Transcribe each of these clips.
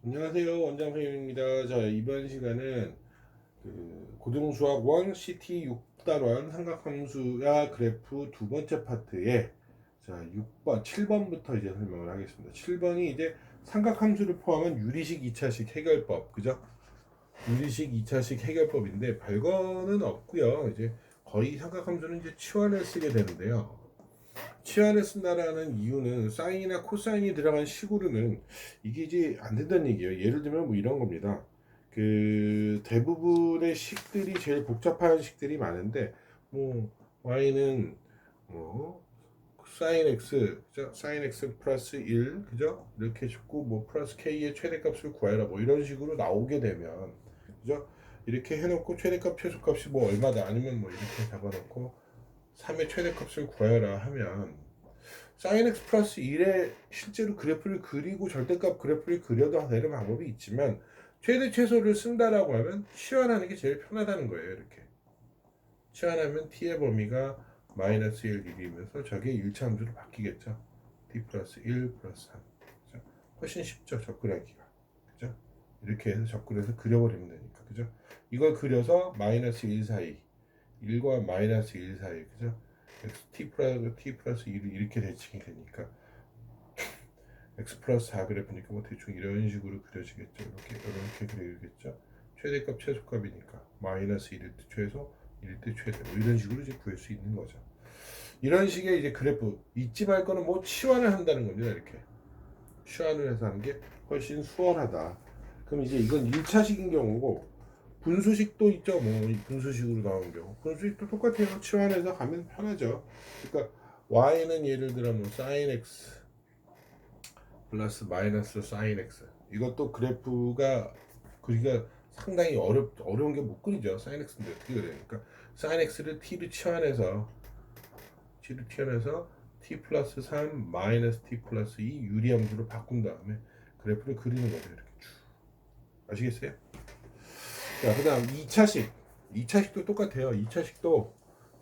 안녕하세요. 원장 선생님입니다. 자, 이번 시간은 고등수학 1 CT 6단원 삼각함수야 그래프 두 번째 파트에 자, 6번, 7번부터 이제 설명을 하겠습니다. 7번이 이제 삼각함수를 포함한 유리식 2차식 해결법. 그죠? 유리식 2차식 해결법인데 별거는 없고요. 이제 거의 삼각함수는 이제 치환을 쓰게 되는데요. 치환을 쓴다라는 이유는 사인이나 코사인이 들어간 식으로는 이게 이제 안 된다는 얘기예요. 예를 들면 뭐 이런 겁니다. 그 대부분의 식들이 제일 복잡한 식들이 많은데 뭐 y는 뭐 사인 x 그죠? 사인 x 플러스 1 그죠? 이렇게 줬고 뭐 플러스 k의 최대값을 구하라 뭐 이런 식으로 나오게 되면 그죠? 이렇게 해놓고 최대값 최소값이 뭐 얼마다 아니면 뭐 이렇게 잡아놓고 3의 최대값을 구하라 하면 sin x 플러스 1의 실제로 그래프를 그리고 절대값 그래프를 그려도 되는 방법이 있지만 최대 최소를 쓴다라고 하면 치환하는 게 제일 편하다는 거예요. 이렇게 치환하면 t의 범위가 마이너스 1, 1이면서 저게 1차 함수로 바뀌겠죠. t 플러스 1 플러스 3 그죠? 훨씬 쉽죠 접근하기가. 그죠? 이렇게 해서 접근해서 그려버리면 되니까. 그죠? 이걸 그려서 마이너스 1 사이 1과 마이너스 1 사이 그죠? t 플러스 1이 이렇게 대칭이 되니까 x 플러스 4 그래프니까 뭐 대충 이런 식으로 그려지겠죠. 이렇게 그려지겠죠. 최대값 최소값이니까 마이너스 1일 때 최소 1일 때 최대 뭐 이런 식으로 이제 구할 수 있는 거죠. 이런 식의 이제 그래프 잊지 말 거는 뭐 치환을 한다는 겁니다. 이렇게 치환을 해서 하는 게 훨씬 수월하다. 그럼 이제 이건 1차식인 경우고 분수식도 있죠. 뭐 분수식으로 나오는 경우 분수식도 똑같아요. 치환해서 가면 편하죠. 그러니까 y는 예를 들어 뭐 sin x 플러스 마이너스 sin x 이것도 그래프가 그리가 상당히 어려운 게 못 그리죠. sin x인데 어떻게 그래요? 그러니까 sin x를 t를 치환해서 t 플러스 3 마이너스 t 플러스 2 유리함수로 바꾼 다음에 그래프를 그리는 거죠. 이렇게 쭉 아시겠어요? 자, 그다음 2차식. 2차식도 똑같아요. 2차식도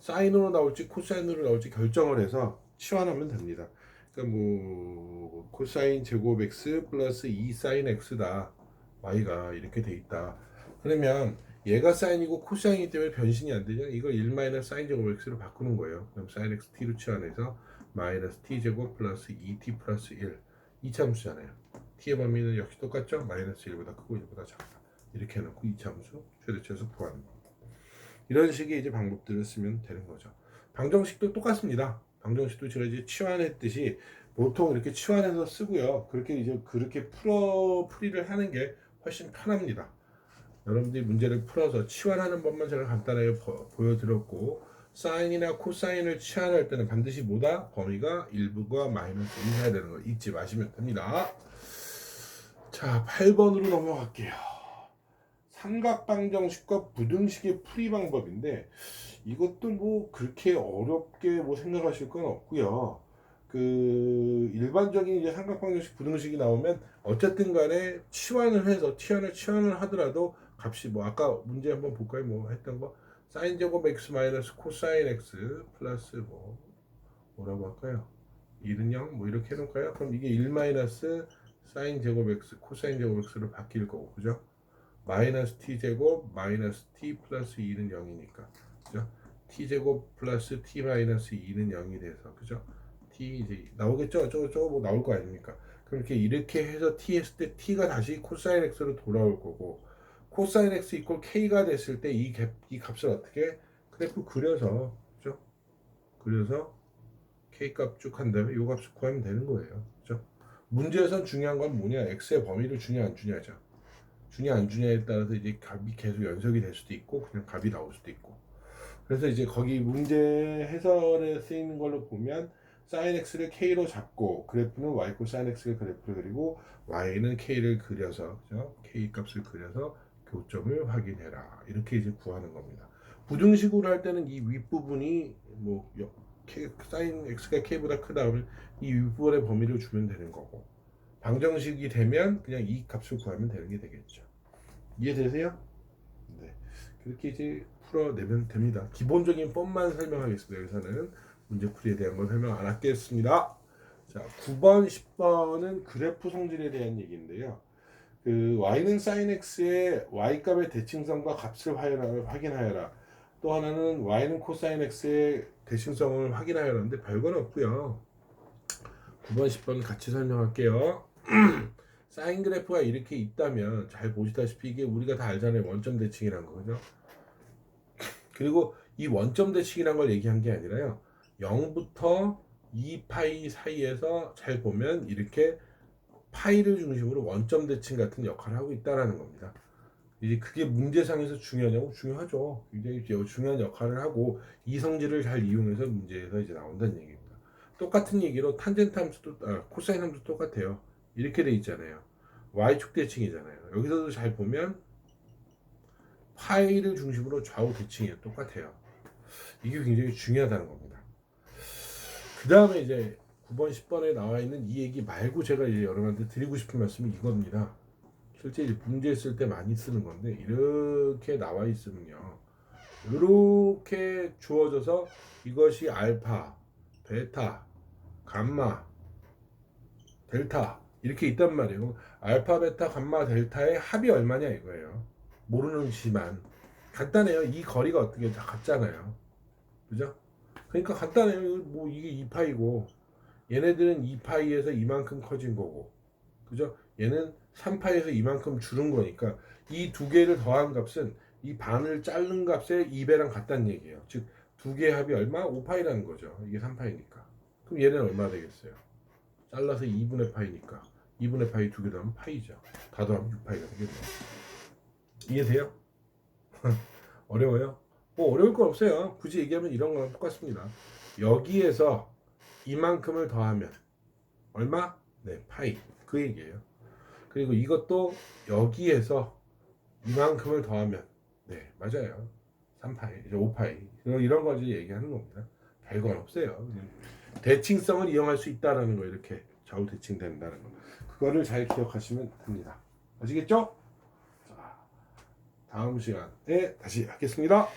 사인으로 나올지 코사인으로 나올지 결정을 해서 치환하면 됩니다. 그러니까 뭐 코사인 제곱 x 플러스 2 사인 x다. y가 이렇게 돼 있다. 그러면 얘가 사인이고 코사인이기 때문에 변신이 안 되죠. 이걸 1 마이너스 사인 제곱 x로 바꾸는 거예요. 그럼 사인 x t로 치환해서 마이너스 t 제곱 플러스 2t 플러스 1 2차 함수잖아요. t의 범위는 역시 똑같죠. 마이너스 1보다 크고 1보다 작다. 이렇게 해놓고 이차함수 최대 최소 구하는 거. 이런 식의 이제 방법들을 쓰면 되는 거죠. 방정식도 똑같습니다. 방정식도 제가 이제 치환했듯이 보통 이렇게 치환해서 쓰고요. 그렇게 풀이를 하는 게 훨씬 편합니다. 여러분들이 문제를 풀어서 치환하는 법만 제가 간단하게 보여드렸고 사인이나 코사인을 치환할 때는 반드시 뭐다? 범위가 1부가 마이너스 1 해야 되는 거 잊지 마시면 됩니다. 자, 8번으로 넘어갈게요. 삼각방정식과 부등식의 풀이 방법인데 이것도 뭐 그렇게 어렵게 뭐 생각하실 건 없고요. 그 일반적인 이제 삼각방정식 부등식이 나오면 어쨌든 간에 치환을 하더라도 값이 뭐 아까 문제 한번 볼까요? 뭐 했던 거 사인 제곱 x 마이너스 코사인 x 플러스 뭐 뭐라고 할까요? 1은 0 뭐 이렇게 해놓을까요? 그럼 이게 1 마이너스 사인 제곱 x 코사인 제곱 x로 바뀔 거고 그죠? 마이너스 t제곱 마이너스 t 플러스 2는 0이니까 그죠? t제곱 플러스 t 마이너스 2는 0이 돼서 그죠? t 이제 나오겠죠? 저거 뭐 나올 거 아닙니까? 그럼 이렇게 해서 t 했을 때 t가 다시 코사인 x로 돌아올 거고 코사인 x 이퀄 k가 됐을 때 이 값을 어떻게 그래프 그려서 그죠? 그려서 k 값 쭉 한 다음에 이 값을 구하면 되는 거예요. 그죠? 문제에선 중요한 건 뭐냐? x의 범위를 주냐 안 주냐죠. 주냐 안 주냐에 따라서 이제 값이 계속 연속이 될 수도 있고 그냥 값이 나올 수도 있고 그래서 이제 거기 문제 해설에 쓰이는 걸로 보면 sin x를 k로 잡고 그래프는 y 코사인 x를 그래프를 그리고 y는 k를 그려서 그죠? k 값을 그려서 교점을 확인해라 이렇게 이제 구하는 겁니다. 부등식으로 할 때는 이 윗부분이 뭐 sin x가 k보다 크다 하면 이 윗부분의 범위를 주면 되는 거고 방정식이 되면 그냥 이 값을 구하면 되는 게 되겠죠. 이해되세요? 네. 그렇게 이제 풀어내면 됩니다. 기본적인 법만 설명하겠습니다. 여기서는 문제풀이에 대한 건 설명 안 하겠습니다. 자, 9번, 10번은 그래프 성질에 대한 얘기인데요. 그 y는 sin x의 y값의 대칭성과 값을 확인하여라. 또 하나는 y는 cosine x의 대칭성을 확인하여라는데 별건 없고요. 9번, 10번 같이 설명할게요. 사인 그래프가 이렇게 있다면 잘 보시다시피 이게 우리가 다 알잖아요. 원점 대칭이라는 거죠. 그리고 이 원점 대칭이라는 걸 얘기한 게 아니라요. 0부터 2파이 사이에서 잘 보면 이렇게 파이를 중심으로 원점 대칭 같은 역할을 하고 있다는 겁니다. 이제 그게 문제상에서 중요하냐고 중요하죠. 굉장히 중요한 역할을 하고 이 성질을 잘 이용해서 문제에서 이제 나온다는 얘기입니다. 똑같은 얘기로 탄젠트 함수도 코사인 함수도 똑같아요. 이렇게 돼 있잖아요. y축 대칭이잖아요. 여기서도 잘 보면 파이를 중심으로 좌우 대칭이에요. 똑같아요. 이게 굉장히 중요하다는 겁니다. 그 다음에 이제 9번, 10번에 나와 있는 이 얘기 말고 제가 이제 여러분한테 드리고 싶은 말씀이 이겁니다. 실제 이제 문제 쓸 때 많이 쓰는 건데 이렇게 나와 있으면요. 이렇게 주어져서 이것이 알파, 베타, 감마, 델타 이렇게 있단 말이에요. 알파, 베타, 감마, 델타의 합이 얼마냐 이거예요. 모르는지만 간단해요. 이 거리가 어떻게 다 같잖아요. 그죠? 그러니까 간단해요. 뭐 이게 2파이고 얘네들은 2파이에서 이만큼 커진 거고 그죠? 얘는 3파이에서 이만큼 줄은 거니까 이 두 개를 더한 값은 이 반을 자른 값의 2배랑 같다는 얘기예요. 즉 두 개의 합이 얼마? 5파이라는 거죠. 이게 3파이니까. 그럼 얘는 얼마 되겠어요? 잘라서 2분의 파이니까 2분의 파이 두 개 더하면 파이죠. 다 더하면 6파이가 되겠네요. 이해돼요? 어려워요? 뭐 어려울 건 없어요. 굳이 얘기하면 이런 거랑 똑같습니다. 여기에서 이만큼을 더하면 얼마? 네, 파이. 그 얘기예요. 그리고 이것도 여기에서 이만큼을 더하면 네, 맞아요. 3파이, 이제 5파이. 이런 거지 얘기하는 겁니다. 별건 없어요. 대칭성을 이용할 수 있다라는 거 이렇게 좌우 대칭된다는 거. 그거를 잘 기억하시면 됩니다. 아시겠죠? 자, 다음 시간에 다시 하겠습니다.